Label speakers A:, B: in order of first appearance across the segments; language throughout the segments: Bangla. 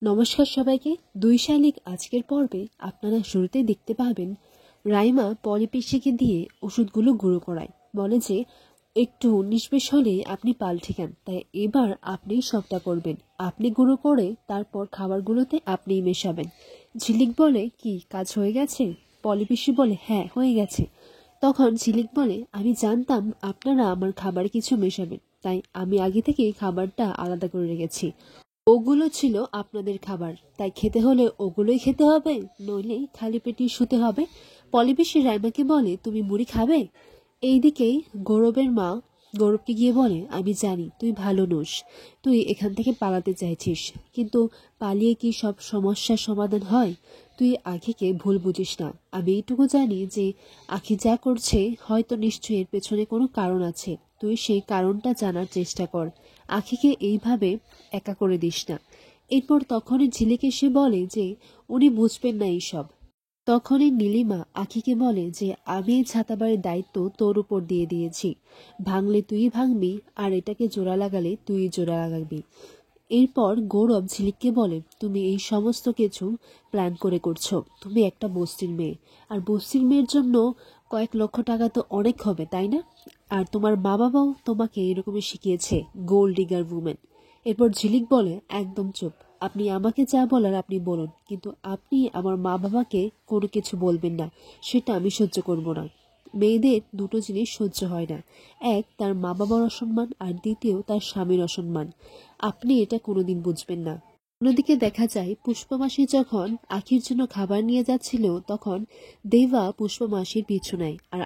A: নমস্কার সবাইকে। ২ শালিক আজকের পর্বে আপনারা শুরুতেই দেখতে পাবেন রাইমা পলি পিসিকে দিয়ে ওষুধগুলো গুঁড়ো করায়। বলে যে একটু ১৯-২০ হলে আপনি পাল্টে খান, তাই এবার আপনিই সবটা করবেন। আপনি গুঁড়ো করে তারপর খাবারগুলোতে আপনিই মেশাবেন। ঝিলিক বলে, কি কাজ হয়ে গেছে? পলি পিসি বলে, হ্যাঁ হয়ে গেছে। তখন ঝিলিক বলে, আমি জানতাম আপনারা আমার খাবারে কিছু মেশাবেন, তাই আমি আগে থেকেই খাবারটা আলাদা করে রেখেছি। ওগুলো ছিল আপনাদের খাবার, তাই খেতে হলে ওগুলোই খেতে হবে, নইলে খালি পেটে শুতে হবে। পলিবেশী রাইমাকে বলে, তুমি মুড়ি খাবে? এইদিকেই গৌরবের মা গৌরবকে গিয়ে বলে, আমি জানি তুই ভালো নোস, তুই এখান থেকে পালাতে চাইছিস, কিন্তু পালিয়ে কি সব সমস্যার সমাধান হয়? তুই আখিকে ভুল বুঝিস না। আমি এইটুকু জানি যে আখি যা করছে হয়তো নিশ্চয়ই এর পেছনে কোনো কারণ আছে। তুই সেই কারণটা জানার চেষ্টা কর, আখিকে এইভাবে একা করে দিস না। এরপর তখনই ঝিলিক এসে বলে যে উনি বুঝবেন না এইসব। তখনই নীলিমা আখিকে বলে যে আমি এই ছাতাবাড়ির দায়িত্ব তোর উপর দিয়ে দিয়েছি, ভাঙলে তুই ভাঙবি, আর এটাকে জোড়া লাগালে তুই জোড়া লাগাবি। এরপর গৌরব ঝিলিককে বলে, তুমি এই সমস্ত কিছু প্ল্যান করে করছো। তুমি একটা বস্তির মেয়ে, আর বস্তির মেয়ের জন্য কয়েক লক্ষ টাকা তো অনেক হবে, তাই না? আর তোমার মা বাবাও তোমাকে এরকমই শিখিয়েছে, গোল্ড ডিগার উমেন। এরপর ঝিলিক বলে, একদম চুপ। আপনি আমাকে যা বলার আপনি বলুন, কিন্তু আপনি আমার মা বাবাকে কোনো কিছু বলবেন না, সেটা আমি সহ্য করব না। মেয়েদের দুটো জিনিস সহ্য হয় না, এক তার মা বাবার অসম্মান, আর দ্বিতীয় তার স্বামীর অসম্মান। আপনি এটা কোনোদিন বুঝবেন না। অন্যদিকে দেখা যায় পুষ্পমাসি যখন আখির জন্য খাবার নিয়ে যাচ্ছিল, তখন দেবা পুষ্পমাসির পিছু নেয়, আর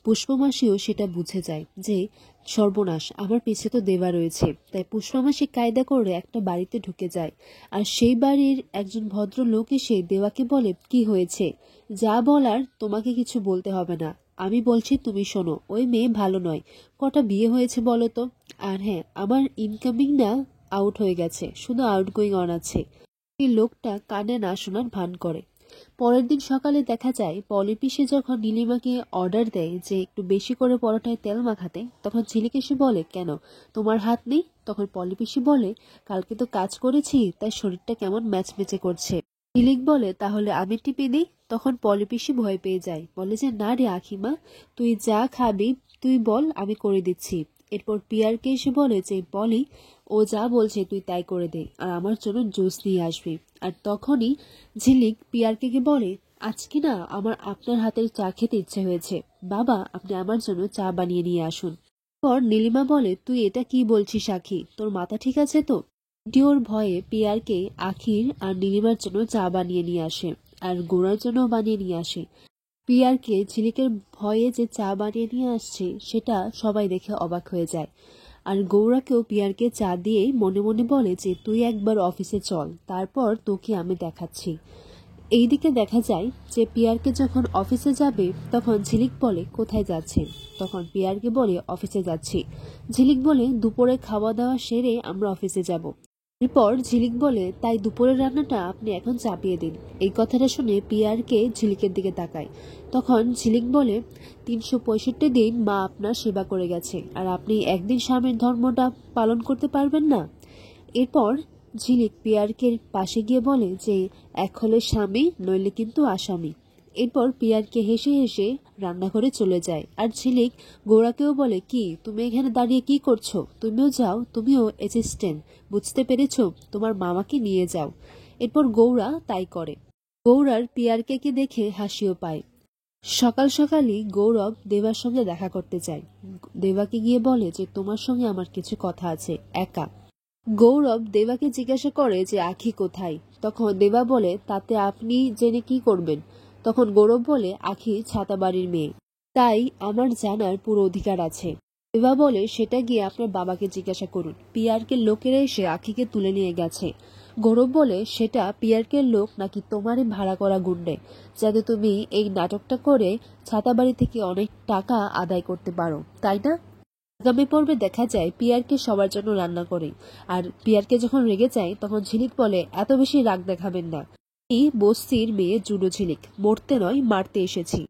A: পুষ্পমাসিও সেটা বুঝে যায় যে সর্বনাশ, আমার পিছে তো দেবা রয়েছে। তাই পুষ্পমাসি কায়দা করে একটা বাড়িতে ঢুকে যায়, আর সেই বাড়ির একজন ভদ্রলোক এসে দেওয়াকে বলে, কি হয়েছে? যা বলার তোমাকে কিছু বলতে হবে না, আমি বলছি তুমি শোনো। ওই মেয়ে ভালো নয়, কটা বিয়ে হয়েছে বলো তো? আর হ্যাঁ, আমার ইনকামিং না আউট হয়ে গেছে, শুধু আউটগোয়িং অন আছে। এই লোকটা কানে না শোনার ভান করে। পরের দিন সকালে দেখা যায় পলি পিসি যখন নীলিমাকে অর্ডার দেয় যে একটু বেশি করে পরোটায় তেল মাখাতে, তখন ঝিলিক এসে বলে, কেন তোমার হাত নেই? তখন পলি পিসি বলে, কালকে তো কাজ করেছি, তাই শরীরটা কেমন ম্যাচমেচে করছে। ঝিলিক বলে, তাহলে আমি টিপে দিই। তখন পলি পিসি ভয় পেয়ে যায়, বলে যে না রে আখিমা, তুই যা খাবি তুই বল, আমি করে দিচ্ছি। এরপর পিয়ারকে এসে বলে যে পলি, ও যা বলছে তুই তাই করে দে, আর আমার জন্য জুস নিয়ে আসবি। আর তখনই ঝিলিক পিয়ারকে বলে, আজকে না আমার আপনার হাতের চা খেতে ইচ্ছে হয়েছে, বাবা আপনি আমার জন্য চা বানিয়ে নিয়ে আসুন। পর নীলিমা বলে, তুই এটা কি বলছিস আখি, তোর মাথা ঠিক আছে তো? ডিওর ভয়ে পিয়ারকে আখির আর নীলিমার জন্য চা বানিয়ে নিয়ে আসে, আর গোড়ার জন্য বানিয়ে নিয়ে আসে। পিয়ারকে ঝিলিকের ভয়ে যে চা বানিয়ে নিয়ে আসছে সেটা সবাই দেখে অবাক হয়ে যায়। আর গৌরাকেও পিয়ারকে চা দিয়ে মনে মনে বলে যে তুই একবার অফিসে চল, তারপর তোকে আমি দেখাচ্ছি। এইদিকে দেখা যায় যে পিয়ারকে যখন অফিসে যাবে, তখন ঝিলিক বলে, কোথায় যাচ্ছে? তখন পিয়ারকে বলে, অফিসে যাচ্ছি। ঝিলিক বলে, দুপুরে খাওয়া দাওয়া সেরে আমরা অফিসে যাব। এরপর ঝিলিক বলে, তাই দুপুরের রান্নাটা আপনি এখন চাপিয়ে দিন। এই কথাটা শুনে পিয়ারকে ঝিলিকের দিকে তাকায়। তখন ঝিলিক বলে, ৩৬৫ দিন মা আপনার সেবা করে গেছে, আর আপনি একদিন স্বামীর ধর্মটা পালন করতে পারবেন না? এরপর ঝিলিক পিয়ারকে পাশে গিয়ে বলে যে এক হলে স্বামী, নইলে কিন্তু আসামি। এরপর পিয়ারকে হেসে হেসে রান্নাঘরে চলে যায়, আর ঝিলিক গোড়াকেও বলে, কি তুমি এখানে দাঁড়িয়ে কি করছো? তুমিও যাও, তুমিও অ্যাসিস্ট্যান্ট, বুঝতে পেরেছো? তোমার মামাকে নিয়ে যাও। এরপর গৌরা তাই করে। গৌরার পিয়ারকে দেখে হাসিও পায়। সকাল সকালই গৌরব দেবার সঙ্গে দেখা করতে চায়। দেবাকে গিয়ে বলে যে তোমার সঙ্গে আমার কিছু কথা আছে, একা। গৌরব দেবাকে জিজ্ঞাসা করে যে আখি কোথায়? তখন দেবা বলে, তাতে আপনি জেনে কি করবেন? তখন গৌরব বলে, আখি ছাতাবাড়ির মেয়ে, তাই আমার জানার পুরো অধিকার আছে। দেবা বলে, সেটা গিয়ে আপনার বাবাকে জিজ্ঞাসা করুন, পিয়ারকে লোকেরা এসে আখিকে তুলে নিয়ে গেছে। গৌরব বলে, সেটা পিয়ারকে লোক নাকি তোমারই ভাড়া করা গুন্ডে, যাতে তুমি এই নাটকটা করে ছাতাবাড়ি থেকে অনেক টাকা আদায় করতে পারো, তাই না? আগামী পর্বে দেখা যায় পিয়ারকে সবার জন্য রান্না করে, আর পিয়ারকে যখন রেগে যায় তখন ঝিলিক বলে, এত বেশি রাগ দেখাবেন না, এই বস্তির মেয়ে জুডো ঝিলিক, মরতে নয় মারতে এসেছি।